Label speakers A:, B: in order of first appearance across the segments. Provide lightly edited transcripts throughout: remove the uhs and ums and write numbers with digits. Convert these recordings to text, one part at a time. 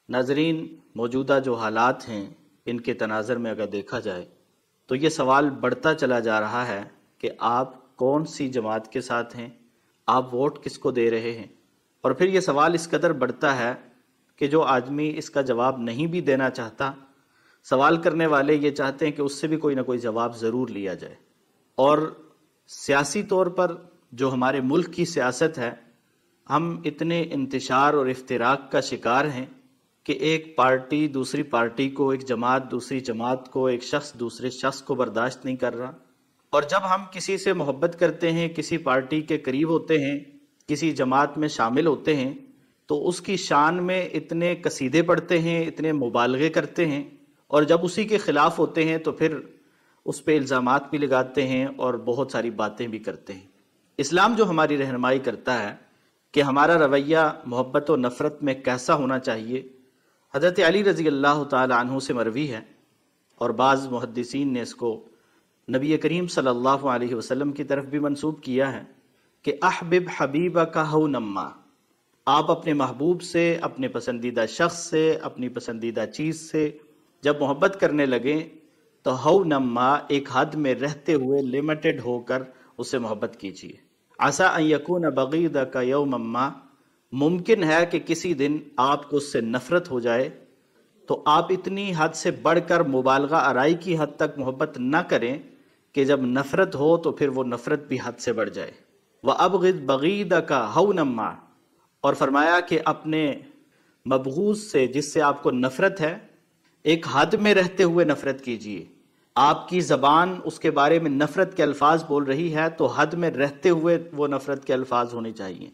A: ناظرین، موجودہ جو حالات ہیں ان کے تناظر میں اگر دیکھا جائے تو یہ سوال بڑھتا چلا جا رہا ہے کہ آپ کون سی جماعت کے ساتھ ہیں، آپ ووٹ کس کو دے رہے ہیں۔ اور پھر یہ سوال اس قدر بڑھتا ہے کہ جو آدمی اس کا جواب نہیں بھی دینا چاہتا، سوال کرنے والے یہ چاہتے ہیں کہ اس سے بھی کوئی نہ کوئی جواب ضرور لیا جائے۔ اور سیاسی طور پر جو ہمارے ملک کی سیاست ہے، ہم اتنے انتشار اور افتراق کا شکار ہیں کہ ایک پارٹی دوسری پارٹی کو، ایک جماعت دوسری جماعت کو، ایک شخص دوسرے شخص کو برداشت نہیں کر رہا۔ اور جب ہم کسی سے محبت کرتے ہیں، کسی پارٹی کے قریب ہوتے ہیں، کسی جماعت میں شامل ہوتے ہیں، تو اس کی شان میں اتنے قصیدے پڑھتے ہیں، اتنے مبالغے کرتے ہیں، اور جب اسی کے خلاف ہوتے ہیں تو پھر اس پہ الزامات بھی لگاتے ہیں اور بہت ساری باتیں بھی کرتے ہیں۔ اسلام جو ہماری رہنمائی کرتا ہے کہ ہمارا رویہ محبت و نفرت میں کیسا ہونا چاہیے، حضرت علی رضی اللہ تعالی عنہ سے مروی ہے، اور بعض محدثین نے اس کو نبی کریم صلی اللہ علیہ وسلم کی طرف بھی منسوب کیا ہے کہ احبب حبیبک ہو نما، آپ اپنے محبوب سے، اپنے پسندیدہ شخص سے، اپنی پسندیدہ چیز سے جب محبت کرنے لگیں تو ہو نما، ایک حد میں رہتے ہوئے، لمیٹڈ ہو کر اس سے محبت کیجیے۔ عسیٰ ان یکون بغیضک یوما ما، ممکن ہے کہ کسی دن آپ کو اس سے نفرت ہو جائے، تو آپ اتنی حد سے بڑھ کر مبالغہ آرائی کی حد تک محبت نہ کریں کہ جب نفرت ہو تو پھر وہ نفرت بھی حد سے بڑھ جائے۔ وَأَبْغِضْ بَغِيضَكَ هَوْنًا مَا، اور فرمایا کہ اپنے مبغوض سے، جس سے آپ کو نفرت ہے، ایک حد میں رہتے ہوئے نفرت کیجیے۔ آپ کی زبان اس کے بارے میں نفرت کے الفاظ بول رہی ہے تو حد میں رہتے ہوئے وہ نفرت کے الفاظ ہونے چاہیے۔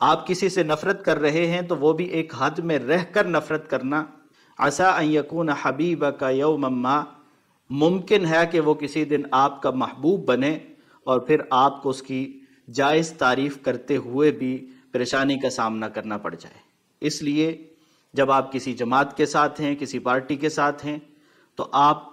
A: آپ کسی سے نفرت کر رہے ہیں تو وہ بھی ایک حد میں رہ کر نفرت کرنا۔ عسیٰ ان یکون حبیبک یوما ما، ممکن ہے کہ وہ کسی دن آپ کا محبوب بنے اور پھر آپ کو اس کی جائز تعریف کرتے ہوئے بھی پریشانی کا سامنا کرنا پڑ جائے۔ اس لیے جب آپ کسی جماعت کے ساتھ ہیں، کسی پارٹی کے ساتھ ہیں، تو آپ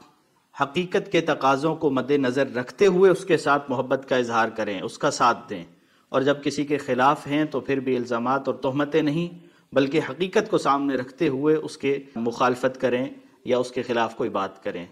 A: حقیقت کے تقاضوں کو مد نظر رکھتے ہوئے اس کے ساتھ محبت کا اظہار کریں، اس کا ساتھ دیں، اور جب کسی کے خلاف ہیں تو پھر بھی الزامات اور تہمتیں نہیں بلکہ حقیقت کو سامنے رکھتے ہوئے اس کے مخالفت کریں یا اس کے خلاف کوئی بات کریں۔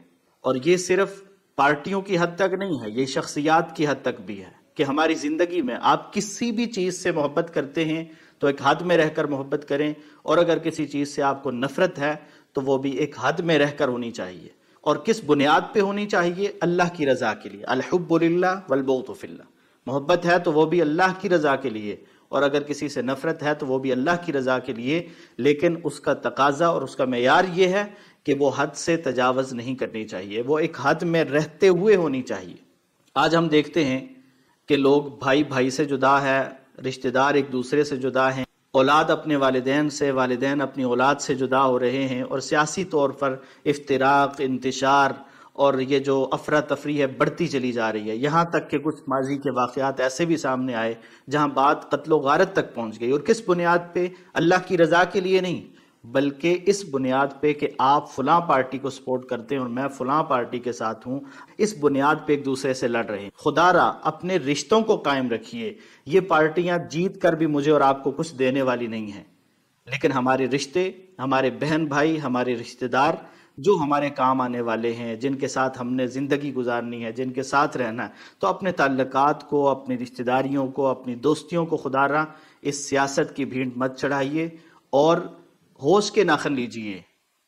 A: اور یہ صرف پارٹیوں کی حد تک نہیں ہے، یہ شخصیات کی حد تک بھی ہے کہ ہماری زندگی میں آپ کسی بھی چیز سے محبت کرتے ہیں تو ایک حد میں رہ کر محبت کریں، اور اگر کسی چیز سے آپ کو نفرت ہے تو وہ بھی ایک حد میں رہ کر ہونی چاہیے۔ اور کس بنیاد پہ ہونی چاہیے؟ اللہ کی رضا کے لیے۔ الحب للہ والبغض فی اللہ، محبت ہے تو وہ بھی اللہ کی رضا کے لیے، اور اگر کسی سے نفرت ہے تو وہ بھی اللہ کی رضا کے لیے، لیکن اس کا تقاضا اور اس کا معیار یہ ہے کہ وہ حد سے تجاوز نہیں کرنی چاہیے، وہ ایک حد میں رہتے ہوئے ہونی چاہیے۔ آج ہم دیکھتے ہیں کہ لوگ بھائی بھائی سے جدا ہے، رشتہ دار ایک دوسرے سے جدا ہیں، اولاد اپنے والدین سے، والدین اپنی اولاد سے جدا ہو رہے ہیں، اور سیاسی طور پر افتراق، انتشار اور یہ جو افراتفری ہے بڑھتی چلی جا رہی ہے۔ یہاں تک کہ کچھ ماضی کے واقعات ایسے بھی سامنے آئے جہاں بات قتل و غارت تک پہنچ گئی، اور کس بنیاد پہ؟ اللہ کی رضا کے لیے نہیں، بلکہ اس بنیاد پہ کہ آپ فلاں پارٹی کو سپورٹ کرتے ہیں اور میں فلاں پارٹی کے ساتھ ہوں، اس بنیاد پہ ایک دوسرے سے لڑ رہے ہیں۔ خدا را اپنے رشتوں کو قائم رکھیے۔ یہ پارٹیاں جیت کر بھی مجھے اور آپ کو کچھ دینے والی نہیں ہیں، لیکن ہمارے رشتے، ہمارے بہن بھائی، ہمارے رشتہ دار جو ہمارے کام آنے والے ہیں، جن کے ساتھ ہم نے زندگی گزارنی ہے، جن کے ساتھ رہنا ہے، تو اپنے تعلقات کو، اپنی رشتہ داریوں کو، اپنی دوستیوں کو خدا را اس سیاست کی بھینٹ مت چڑھائیے، اور ہوش کے ناخن لیجئے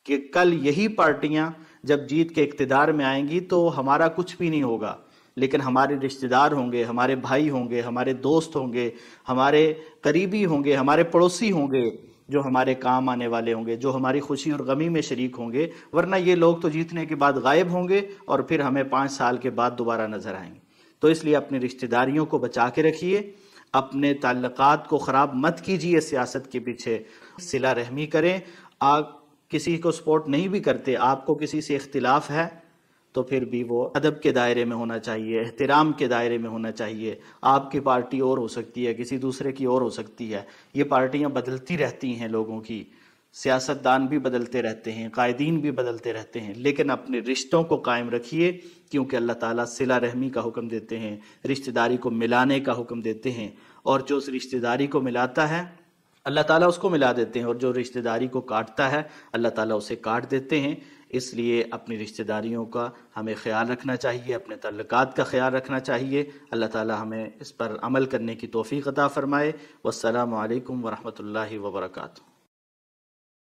A: کہ کل یہی پارٹیاں جب جیت کے اقتدار میں آئیں گی تو ہمارا کچھ بھی نہیں ہوگا، لیکن ہمارے رشتہ دار ہوں گے، ہمارے بھائی ہوں گے، ہمارے دوست ہوں گے، ہمارے قریبی ہوں گے، ہمارے پڑوسی ہوں گے، جو ہمارے کام آنے والے ہوں گے، جو ہماری خوشی اور غمی میں شریک ہوں گے، ورنہ یہ لوگ تو جیتنے کے بعد غائب ہوں گے اور پھر ہمیں 5 سال کے بعد دوبارہ نظر آئیں گے۔ تو اس لیے اپنی رشتہ داریوں کو بچا کے رکھیے، اپنے تعلقات کو خراب مت کیجیے سیاست کے پیچھے، صلہ رحمی کریں۔ آپ کسی کو سپورٹ نہیں بھی کرتے، آپ کو کسی سے اختلاف ہے تو پھر بھی وہ ادب کے دائرے میں ہونا چاہیے، احترام کے دائرے میں ہونا چاہیے۔ آپ کی پارٹی اور ہو سکتی ہے، کسی دوسرے کی اور ہو سکتی ہے، یہ پارٹیاں بدلتی رہتی ہیں لوگوں کی، سیاستدان بھی بدلتے رہتے ہیں، قائدین بھی بدلتے رہتے ہیں، لیکن اپنے رشتوں کو قائم رکھیے، کیونکہ اللہ تعالیٰ صلہ رحمی کا حکم دیتے ہیں، رشتہ داری کو ملانے کا حکم دیتے ہیں، اور جو اس رشتہ داری کو ملاتا ہے اللہ تعالیٰ اس کو ملا دیتے ہیں، اور جو رشتہ داری کو کاٹتا ہے اللہ تعالیٰ اسے کاٹ دیتے ہیں۔ اس لیے اپنی رشتہ داریوں کا ہمیں خیال رکھنا چاہیے، اپنے تعلقات کا خیال رکھنا چاہیے۔ اللہ تعالیٰ ہمیں اس پر عمل کرنے کی توفیق عطا فرمائے۔ والسلام علیکم ورحمۃ اللہ وبرکاتہ۔